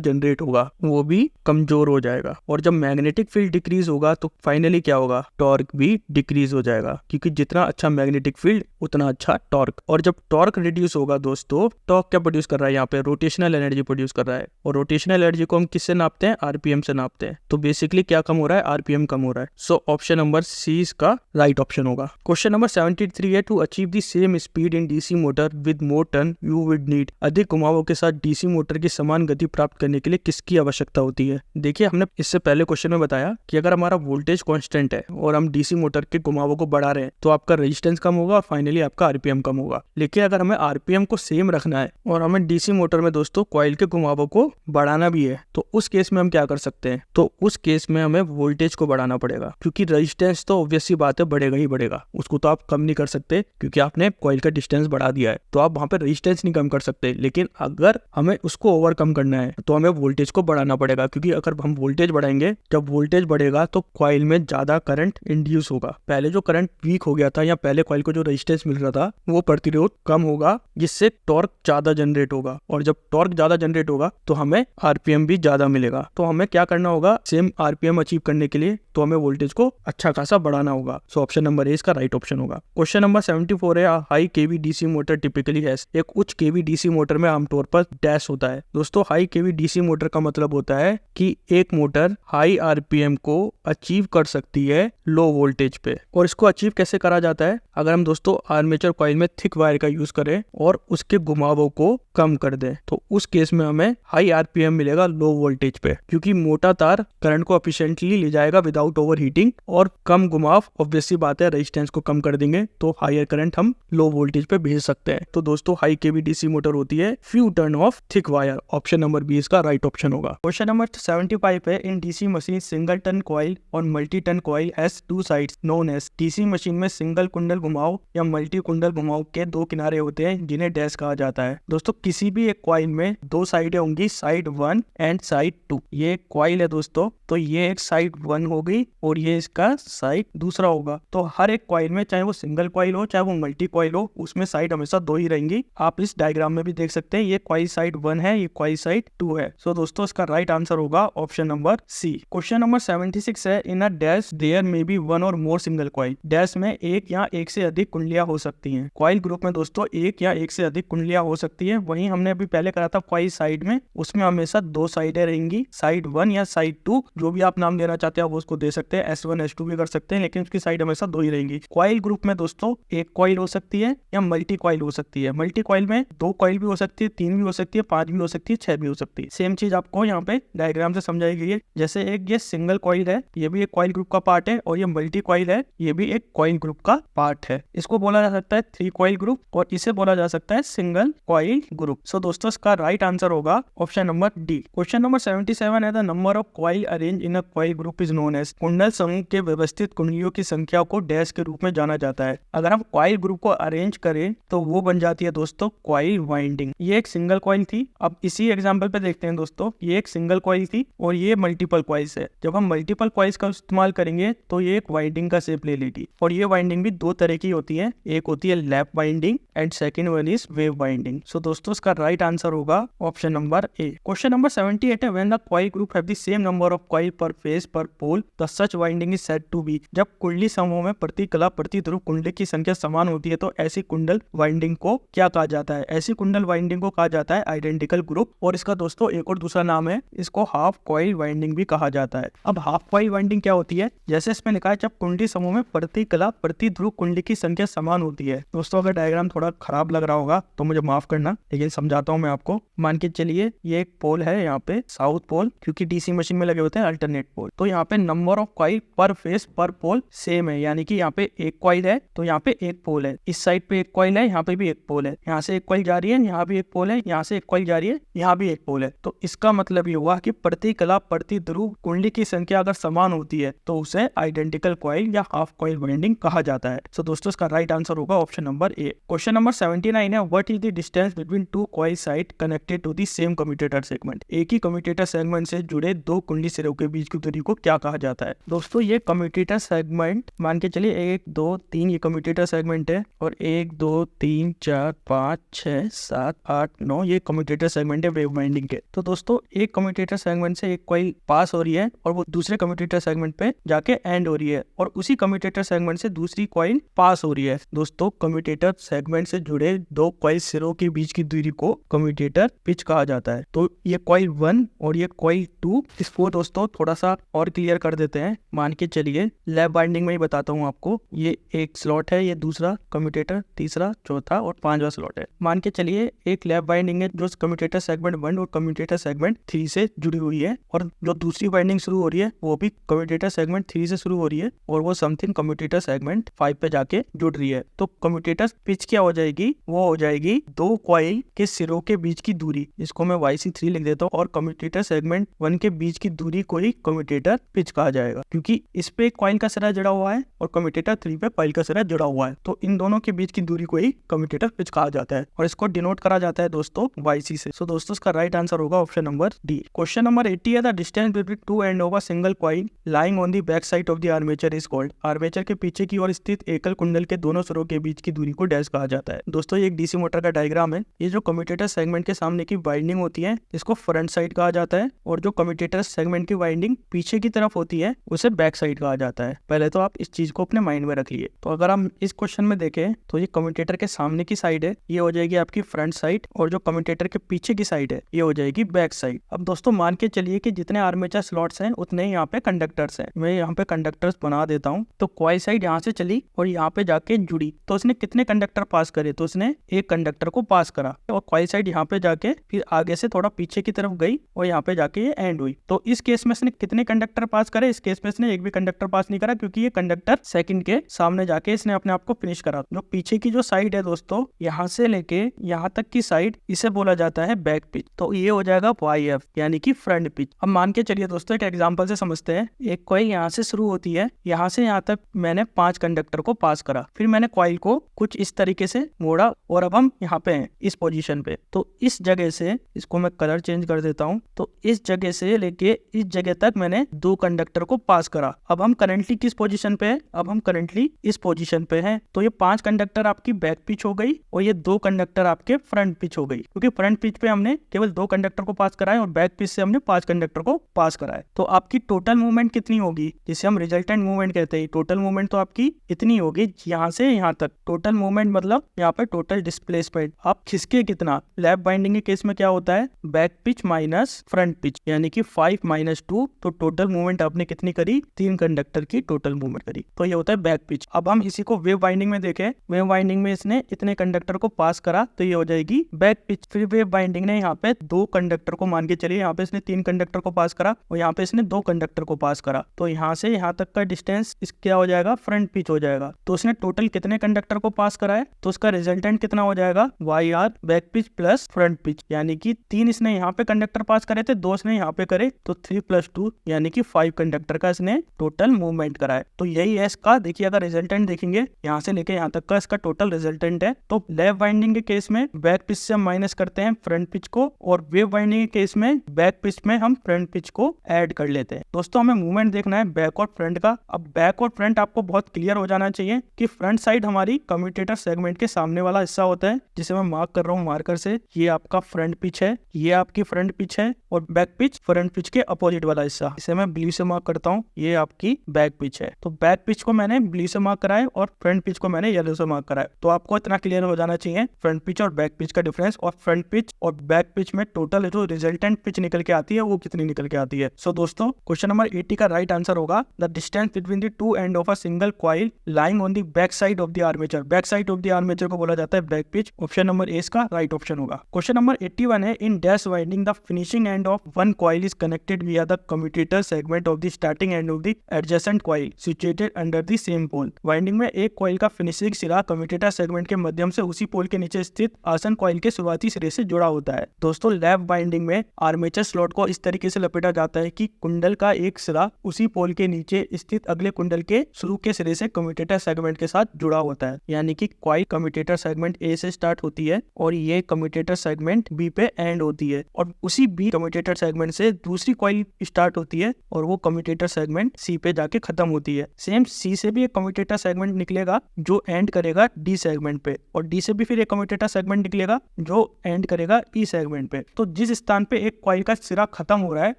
जनरेट होगा वो भी कमजोर हो जाएगा, और जब मैग्नेटिक फील्ड डिक्रीज होगा तो फाइनली क्या होगा, टॉर्क भी डिक्रीज हो जाएगा, क्योंकि जितना अच्छा मैग्नेटिक फील्ड उतना अच्छा टॉर्क। और जब टॉर्क रिड्यूस होगा दोस्तों, टॉर्क क्या प्रोड्यूस कर रहा है, यहाँ पे रोटेशनल एनर्जी प्रोड्यूस कर रहा है, और रोटेशनल एनर्जी को हम किससे नापते हैं, आरपीएम से नापते हैं। तो बेसिकली क्या कम हो रहा है, आरपीएम कम हो रहा है। सो ऑप्शन नंबर सी इसका राइट ऑप्शन होगा। क्वेश्चन नंबर 73 है, to achieve the same speed in DC motor with more turn you would need. अधिक घुमावों के साथ डीसी मोटर की समान गति प्राप्त करने के लिए किसकी आवश्यकता होती है। देखिए हमने इससे पहले क्वेश्चन में बताया कि अगर हमारा वोल्टेज कांस्टेंट है और हम डीसी मोटर के घुमावों को बढ़ा रहे हैं तो आपका रेजिस्टेंस कम होगा और फाइनली आपका आरपीएम कम होगा। लेकिन अगर हमें आरपीएम को सेम रखना है और हमें डीसी मोटर में दोस्तों कॉइल के घुमावों को बढ़ाना भी है, तो उस केस में हम क्या कर सकते हैं, तो उस केस में हमें वोल्टेज को बढ़ाना पड़ेगा, क्योंकि रेजिस्टेंस तो ऑब्वियस सी बात है बढ़ेगा ही बढ़ेगा, उसको तो आप कम नहीं कर सकते क्योंकि आपने कॉइल का डिस्टेंस बढ़ा दिया है, तो आप वहां पे रेजिस्टेंस नहीं कम कर सकते। लेकिन अगर हमें उसको ओवरकम करना है तो हमें वोल्टेज को बढ़ाना पड़ेगा, क्योंकि अगर हम वोल्टेज बढ़ाएंगे, जब वोल्टेज बढ़ेगा तो कॉइल में ज्यादा करंट इंड्यूस होगा। पहले जो करंट वीक हो गया था या पहले कॉइल को जो रेजिस्टेंस मिल रहा था वो प्रतिरोध कम होगा, जिससे टॉर्क ज्यादा जनरेट होगा, और जब टॉर्क ज्यादा जनरेट होगा तो हमें आरपीएम भी ज्यादा मिलेगा। तो हमें क्या करना होगा, सेम आरपीएम अचीव करने के लिए तो हमें वोल्टेज को अच्छा खासा बढ़ाना होगा। सो ऑप्शन नंबर ए इसका राइट ऑप्शन होगा। क्वेश्चन नंबर 74 है, high KV DC motor typically has. एक उच्च केवी डीसी मोटर में आमतौर पर डैश होता है। दोस्तों हाई केवी डीसी मोटर का मतलब होता है कि एक मोटर हाई आरपीएम को अचीव कर सकती है लो वोल्टेज पे। और इसको अचीव कैसे करा जाता है, अगर हम दोस्तों आर्मेचर कॉइल में थिक वायर का यूज करें और उसके घुमावों को कम कर दें, तो उस केस में हमें हाई आरपीएम मिलेगा लो वोल्टेज पे, क्योंकि मोटा तार करंट को एफिशिएंटली ले जाएगा विदाउट ओवरहीटिंग, और कम घुमाव ऑब्वियसली बात है रेजिस्टेंस को कम कर देंगे तो हायर करंट हम लो वोल्टेज पे भेज सकते हैं। तो दोस्तों हाई केवी डीसी मोटर होती है few turn of thick wire. Option number B इसका राइट ऑप्शन होगा। क्वेश्चन नंबर 75 है, in DC machine single turn coil और multi turn coil has two sides known as. DC machine में single कुंडल घुमाव या मल्टी कुंडल घुमाव के दो किनारे होते हैं जिन्हें डैश कहा जाता है। दोस्तों किसी भी एक कॉइल में दो साइडें होंगी, साइड 1 एंड साइड 2। ये एक कॉइल है दोस्तों, तो ये एक साइड 1 होगी और ये इसका साइड दूसरा होगा। तो हर एक कॉइल में, चाहे वो सिंगल कॉइल हो चाहे वो मल्टी कॉइल हो, उसमें साइड हमेशा दो ही रहेंगी। आप इस डायग्राम में भी देख सकते हैं, ये कॉइल साइड 1 है, ये कॉइल साइड 2 है। सो दोस्तों इसका राइट आंसर होगा option number C. Question number 76 है, in a dash there may be one और मोर सिंगल कॉइल। डैश में एक या एक से अधिक कुंडलियां हो सकती हैं। कॉइल ग्रुप में दोस्तों एक या एक से अधिक कुंडलियां हो सकती है। वहीं हमने अभी पहले करा था कॉइल साइड में, उसमें हमेशा दो साइडें रहेंगी, साइड 1 या साइड 2, जो भी आप नाम देना चाहते हैं वो उसको दे सकते हैं, S1 S2 भी कर सकते हैं, लेकिन उसकी साइड हमेशा दो ही रहेंगी। कॉइल ग्रुप में दोस्तों एक कॉइल हो सकती है या मल्टी कॉइल हो सकती है। मल्टी कॉइल में दो कॉइल भी हो सकती है, 3 भी हो सकती है, 5 भी हो सकती है, 6 भी हो सकती है। सेम चीज आपको यहाँ पे डायग्राम से समझाई गई है। जैसे एक ये सिंगल कॉइल है, ये भी एक कॉइल ग्रुप का पार्ट है, और ये मल्टी कॉइल है, ये भी एक कॉइल ग्रुप का पार्ट है। इसको बोला जा सकता है 3 कॉइल ग्रुप और इसे बोला जा सकता है सिंगल कॉइल ग्रुप। सो दोस्तों इसका राइट आंसर होगा option number D. Question number 77 है, the number of coil arrange in a coil group is known as. कुंडल समूह के व्यवस्थित कुंडलियों की संख्या को डैश के रूप में जाना जाता है। अगर हम कॉइल ग्रुप को अरेंज करें तो वो बन जाती है दोस्तों कॉइल वाइंडिंग। ये एक सिंगल कॉइल थी। अब इसी एग्जांपल पे देखते हैं दोस्तों, ये एक सिंगल कॉइल थी और ये मल्टीपल कॉइल्स है। जब हम मल्टीपल कॉइल्स का इस्तेमाल करेंगे तो ये एक वाइंडिंग का शेप ले लेगी, और ये वाइंडिंग भी दो तरह की होती है, एक होती है lap winding and second one is wave winding. So दोस्तों इसका राइट आंसर होगा option number A. Question number 78 है, when the coil group have the same number of coil per phase per pole the such winding is said to be. जब कुंडली समूह में प्रति कला प्रति ध्रुव कुंडली की संख्या समान होती है तो ऐसी कुंडल वाइंडिंग को क्या कहा जाता है। ऐसी कुंडल वाइंडिंग को कहा जाता है आइडेंटिकल ग्रुप, और इसका दोस्तों एक और दूसरा नाम है, इसको हाफ कॉइल वाइंडिंग भी कहा जाता है। अब हाफ कॉइल वाइंडिंग क्या होती है, जैसे इसमें लिखा है जब कुंडली समूह में प्रति कला प्रति ध्रुव कुंडली की संख्या समान होती है। दोस्तों अगर डायग्राम थोड़ा खराब लग रहा होगा तो मुझे माफ करना, लेकिन समझाता हूँ मैं आपको। मान के चलिए ये एक पोल है, यहाँ पे साउथ पोल, क्योंकि डीसी मशीन में लगे होते हैं अल्टरनेट पोल, तो यहाँ पे नंबर ऑफ कॉइल पर फेस पर पोल सेम है, यानी कि यहाँ पे एक कॉइल है तो यहाँ पे एक पोल है, इस साइड पे एक कॉइल है, यहाँ पे भी एक पोल है, यहाँ से एक कॉइल जा रही है, यहाँ भी एक पोल है, यहाँ से एक कॉइल जा रही है, यहाँ भी एक पोल है। तो इसका मतलब ये हुआ कि प्रति कला प्रति ध्रुव कुंडली की संख्या अगर समान होती है तो उसे आइडेंटिकल कॉइल या हाफ कॉइल वाइंडिंग कहा जाता है। सो दोस्तों इसका राइट आंसर होगा option number A. Question number 79 है, what is the distance between two coil side connected to the same commutator segment. एक ही कम्यूटेटर सेगमेंट से जुड़े दो कुंडली सिरों के बीच की दूरी को क्या कहा जाता है। दोस्तों ये कम्यूटेटर सेगमेंट मान के चलिए 1 2 3 ये कम्यूटेटर सेगमेंट है और 1 2 3 4 5 6 7 8 9 ये कम्यूटेटर सेगमेंट है वेव वाइंडिंग के। तो दोस्तों एक कम्यूटेटर सेगमेंट से एक कॉइल पास हो रही है और वो दूसरे कम्यूटेटर सेगमेंट पे जाके एंड हो रही है और उसी कम्यूटेटर सेगमेंट से दूसरी कॉइल पास हो रही है। दोस्तों कम्यूटेटर सेगमेंट से जुड़े दो कॉइल सिरों के बीच की दूरी को कम्यूटेटर पिच कहा जाता है। तो ये कॉइल 1 और ये कॉइल 2, इसको दोस्तों थोड़ा सा और क्लियर कर देते हैं। मान के चलिए लैप बाइंडिंग में ही बताता हूँ आपको, ये एक स्लॉट है, ये दूसरा कम्यूटेटर, तीसरा, चौथा और 5वां स्लॉट है। मान के चलिए एक लैप बाइंडिंग है जो कम्यूटेटर सेगमेंट 1 और कम्यूटेटर सेगमेंट 3 से जुड़ी हुई है और जो दूसरी बाइंडिंग शुरू हो रही है वो भी कम्यूटेटर सेगमेंट 3 से शुरू हो रही है और वो समथिंग कम्यूटेटर सेगमेंट 5 पे जाके जुड़ रही है। तो कम्यूटेटर पिच क्या हो जाएगी, वो हो जाएगी दो कॉइल के सिरों के बीच की दूरी, इसको मैं YC3 लिख देता हूँ और कम्यूटेटर सेगमेंट 1 के बीच की दूरी को ही कम्यूटेटर पिच कहा जाएगा क्योंकि इस पे कॉइल का सिरा जुड़ा हुआ है और कम्यूटेटर 3 पे कॉइल का सिरा जुड़ा हुआ है। तो इन दोनों के बीच की दूरी को ही कम्यूटेटर पिच कहा जाता है और इसको डिनोट करा जाता है दोस्तों YC से। सो दोस्तों इसका राइट आंसर होगा option number D. Question number 80 है, the distance between to end of a single coil lying on the back side of the armature is called. Armature के पीछे की ओर स्थित एकल कुंडल के दोनों सिरों के बीच की दूरी को डैश कहा जाता है। दोस्तों ये एक डीसी मोटर का डायग्राम है। ये जो कम्यूटेटर सेगमेंट के सामने की वाइंडिंग होती है इसको फ्रंट साइड कहा जाता है और जो कम्यूटेटर सेगमेंट की वाइंडिंग पीछे की तरफ होती है उसे बैक साइड कहा जाता है। पहले तो आप इस चीज को अपने माइंड में रख लिए। तो अगर हम इस क्वेश्चन में देखें तो ये कम्यूटेटर के सामने की साइड है, ये हो जाएगी आपकी फ्रंट साइड और जो कम्यूटेटर के पीछे की साइड है ये हो जाएगी बैक साइड। अब दोस्तों मान के चलिए कि जितने आर्मेचर स्लॉट्स हैं उतने ही यहाँ पे कंडक्टर्स हैं। मैं यहाँ पे कंडक्टर्स बना देता हूँ। तो कॉइल साइड यहाँ से चली और यहाँ पे जाके जुड़ी, तो उसने कितने कंडक्टर पास करे, तो उसने एक कंडक्टर को पास करा और कॉइल साइड यहाँ पे जाके फिर आगे से थोड़ा पीछे की तरफ गई और यहाँ पे जाके ये एंड हुई। तो इस केस में इसने कितने कंडक्टर पास करे, इस केस में इसने एक भी कंडक्टर पास नहीं करा क्योंकि ये कंडक्टर सेकंड के सामने जाके इसने अपने आप को फिनिश करा। जो पीछे की जो साइड है दोस्तों यहाँ से लेके यहाँ तक की साइड, इसे बोला जाता है बैक पिच। तो ये हो जाएगा YF यानी कि फ्रंट पिच। अब मान के चलिए दोस्तों एक एग्जांपल से समझते हैं। एक कॉइल यहाँ से शुरू होती है, यहाँ से यहाँ तक मैंने 5 कंडक्टर को पास करा, फिर मैंने कॉइल को कुछ इस तरीके से मोड़ा और अब हम यहाँ पे हैं इस पोजीशन पे। तो इस जगह से, इसको मैं कलर चेंज कर देता हूँ, तो इस जगह से लेके इस जगह तक मैंने 2 कंडक्टर को पास करा। अब हम करंटली किस पोजीशन पे है, अब हम करंटली इस पोजीशन पे हैं। तो ये 5 कंडक्टर आपकी बैक पिच हो गई और ये 2 कंडक्टर आपके फ्रंट पिच हो गई क्योंकि फ्रंट पिच पे हमने केवल 2 कंडक्टर को पास करा है और बैक पिच से हमने 5 कंडक्टर को पास करा है। तो आपकी टोटल मूवमेंट कितनी होगी, जिसे हम रिजल्टेंट मूवमेंट कहते हैं। टोटल मूवमेंट तो आपकी इतनी होगी यहाँ से यहाँ तक। टोटल मूवमेंट मतलब यहाँ पे टोटल डिस्प्लेसमेंट। आप खिसके कितना, लैप बाइंडिंग के केस में क्या होता है, back pitch minus front pitch यानी कि 5 - 2। तो टोटल मूवमेंट आपने कितनी करी, 3 कंडक्टर की टोटल मूवमेंट करी। तो ये होता है बैक पिच। अब हम इसी को वेव बाइंडिंग में देखें, वेव बाइंडिंग में इसने इतने कंडक्टर को पास करा तो ये हो जाएगी बैक पिच। फिर वेव बाइंडिंग ने यहाँ पे 2 कंडक्टर को, मान के चलिए यहाँ पे इसने 3 कंडक्टर को पास करा और यहाँ पे इसने 2 कंडक्टर को पास करा। तो यहाँ से यहाँ तक का डिस्टेंस इस क्या हो जाएगा, फ्रंट पिच हो जाएगा। तो उसने टोटल कितने कंडक्टर को पास करा है, तो उसका रिजल्टेंट कितना हो जाएगा, YR back pitch plus front pitch यानी कि 3 इसने यहाँ पे कंडक्टर पास करे थे, 2 इसने यहाँ पे करे, तो 3 + 2 यानी कि 5 कंडक्टर का इसने टोटल मूवमेंट करा है। तो यही है इसका। देखिए अगर रिजल्टेंट देखेंगे यहाँ से लेके यहाँ तक का इसका टोटल रिजल्टेंट है। तो लैप बाइंडिंग के केस में बैक पिच से हम माइनस करते हैं फ्रंट पिच को और वेव बाइंडिंग के केस में बैक पिच में हम फ्रंट पिच को ऐड कर लेते हैं। दोस्तों हमें मूवमेंट देखना है बैक और फ्रंट का। अब बैक और फ्रंट आपको बहुत क्लियर हो जाना चाहिए कि फ्रंट साइड हमारी कम्यूटेटर सेगमेंट के सामने वाला हिस्सा होता है जिसे मैं मार्क कर रहा हूँ मार्कर से। ये आपका फ्रंट पिच है, ये आपकी फ्रंट पिच है और बैक पिच फ्रंट पिच के अपोजिट वाला हिस्सा, इसे मैं ब्लू से मार्क करता हूँ, ये आपकी बैक पिच है। तो बैक पिच को मैंने ब्लू से मार्क करा है और फ्रंट पिच को मैंने येलो से मार्क करा है। तो आपको इतना क्लियर हो जाना चाहिए फ्रंट पिच और बैक पिच का डिफरेंस और फ्रंट पिच और बैक पिच में टोटल जो रिजल्टेंट पिच निकल के आती है वो कितनी निकल के आती है। सो दोस्तों क्वेश्चन नंबर 80 का राइट आंसर होगा the distance between the 2 end of a single coil lying on the back side of the armature. Back side of the armature को बोला जाता है back pitch. Option number A इसका right option होगा। Question number 81 है, in dash winding the finishing and of one coil is connected विया the commutator segment of the starting end of the adjacent coil situated under the same pole. Pole. Winding में एक coil का finishing सिरा commutator segment के माध्यम से उसी पोल के नीचे स्थित आसन कॉइल के शुरुआती सिरे से जुड़ा होता है। दोस्तों लैप वाइंडिंग में आर्मेचर स्लॉट को इस तरीके से लपेटा जाता है कि कुंडल का एक सिरा उसी पोल के नीचे स्थित अगले कुंडल के शुरू के सिरे से कम्यूटेटर सेगमेंट के साथ जुड़ा होता है। यानी कि कॉइल कम्यूटेटर सेगमेंट ए से स्टार्ट होती है और ये कम्यूटेटर सेगमेंट बी पे एंड होती है और उसी बी कम्यूटेटर सेगमेंट से दूसरी कॉइल स्टार्ट होती है और वो कम्यूटेटर सेगमेंट सी पे जाके खत्म होती है। सेम सी से भी एक कम्यूटेटर सेगमेंट निकलेगा जो एंड करेगा डी सेगमेंट पे और डी से भी फिर एक कम्यूटेटर सेगमेंट निकलेगा जो एंड करेगा ई सेगमेंट पे। तो जिस स्थान पे एक कॉइल का सिरा खत्म हो रहा है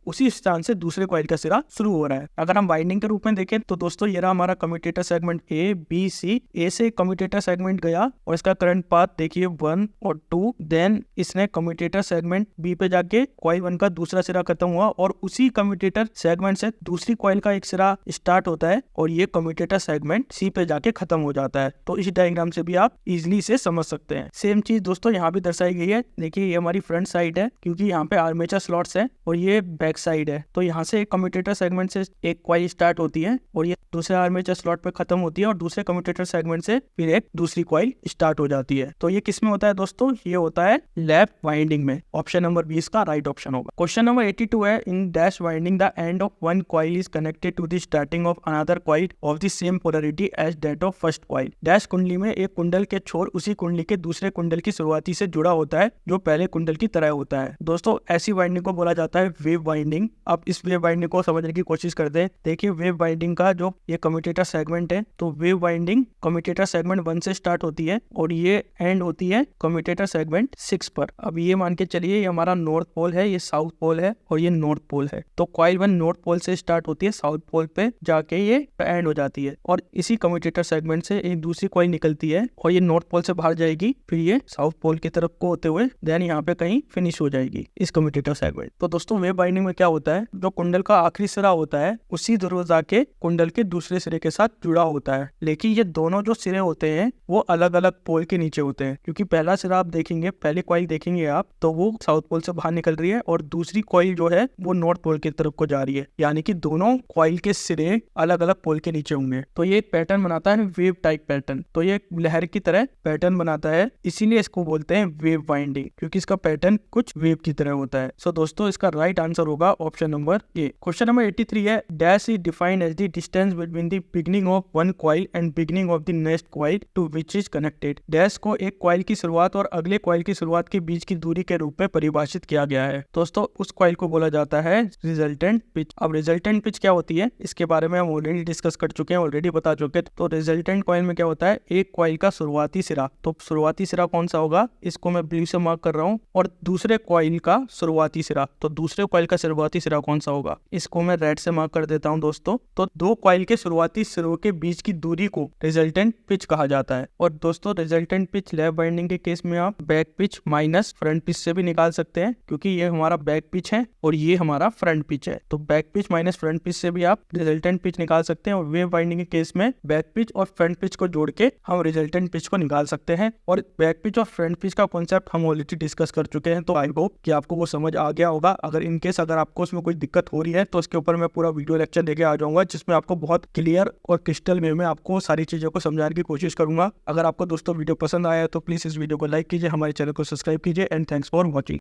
उसी स्थान से दूसरे कॉइल का सिरा शुरू हो रहा है। अगर हम वाइंडिंग के रूप में देखें तो दोस्तों ये रहा हमारा commutator segment A B C. A से कम्यूटेटर सेगमेंट गया और इसका करंट पाथ देखिए 1 और 2। देन इसने कम्यूटेटर सेगमेंट बी पे जाके कॉइल 1 का दूसरा सिरा खत्म हुआ और उसी कम्यूटेटर सेगमेंट से दूसरी कॉइल का एक सिरा स्टार्ट होता है और ये कम्यूटेटर सेगमेंट सी पे जाके खत्म हो जाता है। तो इस डायग्राम से भी आप इजिली से समझ सकते हैं। सेम चीज दोस्तों यहाँ भी दर्शाई गई है। देखिए ये हमारी फ्रंट साइड है क्योंकि यहाँ पे आर्मेचर स्लॉट्स है और ये बैक साइड है। तो यहाँ से एक कम्यूटेटर सेगमेंट से एक कॉइल स्टार्ट होती है और ये दूसरे आर्मेचर स्लॉट पे खत्म होती है और दूसरे कम्यूटेटर सेगमेंट से फिर एक दूसरी कॉइल स्टार्ट हो जाती है। तो ये किस में होता है दोस्तों? ये होता है लैप वाइंडिंग में। ऑप्शन नंबर 20 का राइट ऑप्शन होगा। क्वेश्चन नंबर 82 है, in dash winding the end of one coil is connected to the starting of another coil of the same polarity as that of first coil. Dash कुंडली में एक कुंडल के छोर उसी कुंडली के दूसरे कुंडल की शुरुआती से जुड़ा होता है जो पहले कुंडल की तरह होता है। दोस्तों ऐसी वाइंडिंग को बोला जाता है वेव वाइंडिंग। अब इस वेव वाइंडिंग को समझने की कोशिश करते हैं। देखिए वेव वाइंडिंग का जो ये कम्यूटेटर सेगमेंट है तो वेव वाइंडिंग कम्यूटेटर सेगमेंट 1 से स्टार्ट होती है और ये एंड होती है कम्यूटेटर सेगमेंट 6 पर। अब ये मान के चलिए ये हमारा नॉर्थ पोल है, ये साउथ पोल है और ये नॉर्थ पोल है। तो कॉइल 1 नॉर्थ पोल से स्टार्ट होती है, साउथ पोल पे जाके ये एंड हो जाती है और इसी कम्यूटेटर सेगमेंट से एक दूसरी कॉइल निकलती है और ये नॉर्थ पोल से बाहर जाएगी, फिर ये साउथ पोल की तरफ को होते हुए देन यहाँ पे कहीं फिनिश हो जाएगी इस कम्यूटेटर सेगमेंट। तो दोस्तों वेव बाइंडिंग में क्या होता है, जो कुंडल का आखिरी सिरा होता है उसी जरूर जाके कुंडल के दूसरे सिरे के साथ जुड़ा होता है। लेकिन ये दोनों जो सिरे होते हैं वो अलग अलग पोल के नीचे होते हैं क्योंकि पहला सिरा आप देखेंगे, पहली कॉइल देखेंगे आप तो वो साउथ पोल से बाहर निकल रही है और दूसरी कॉइल जो है वो नॉर्थ पोल की तरफ को जा रही है। यानी कि दोनों कॉइल के सिरे अलग अलग पोल के नीचे होंगे। तो ये पैटर्न बनाता है वेव टाइप पैटर्न। तो ये लहर की तरह पैटर्न बनाता है, इसीलिए इसको बोलते हैं वेव वाइंडिंग क्योंकि इसका पैटर्न कुछ वेव की तरह होता है। सो दोस्तों इसका राइट आंसर होगा option number A. Question number 83 है, dash is defined as the distance between the beginning of one coil and beginning of the next coil to which is connected. Dash को एक coil की शुरुआत और अगले coil की शुरुआत के बीच की दूरी के रूप में परिभाषित किया गया है। दोस्तों उस कॉइल को बोला जाता है रिजल्टेंट पिच। अब रिजल्टेंट पिच क्या होती है इसके बारे में हम ऑलरेडी डिस्कस कर चुके हैं, ऑलरेडी बता चुके हैं। तो रिजल्टेंट कॉइल में क्या होता है, एक कॉइल का शुरुआती सिरा, तो शुरुआती सिरा कौन सा होगा, इसको मैं ब्लू से मार्क कर रहा हूँ, और दूसरे कॉइल का शुरुआती सिरा, तो दूसरे कॉइल का शुरुआती सिरा कौन सा होगा, इसको मैं रेड से मार्क कर देता हूँ दोस्तों। तो दो कॉइल के शुरुआती सिरों के बीच की दूरी को रिजल्टेंट पिच कहा जाता है। और दोस्तों रिजल्टेंट पिच लैप वाइंडिंग के केस में आप back pitch minus front pitch से भी निकाल सकते हैं क्योंकि ये हमारा बैक पिच है और ये हमारा फ्रंट पिच है। तो back pitch minus front pitch से भी आप रिजल्टेंट पिच निकाल सकते हैं और वेव वाइंडिंग के केस में बैक पिच और फ्रंट पिच को जोड़ के हम रिजल्टेंट पिच को निकाल सकते हैं। और बैक पिच और फ्रंट पिच का कॉन्सेप्ट हम ऑलरेडी डिस्कस कर चुके हैं, तो आई होप कि आपको वो समझ आ गया होगा। अगर इनकेस अगर आपको उसमें कोई दिक्कत हो रही है तो इसके ऊपर मैं पूरा वीडियो लेक्चर लेके आ जाऊंगा जिसमें आपको बहुत क्लियर और क्रिस्टल वे में आपको सारी चीजों को समझाने की कोशिश करूंगा। अगर आपको दोस्तों वीडियो पसंद आया तो प्लीज इस वीडियो को लाइक कीजिए, हमारे चैनल को सब्सक्राइब कीजिए एंड थैंक्स फॉर वॉचिंग।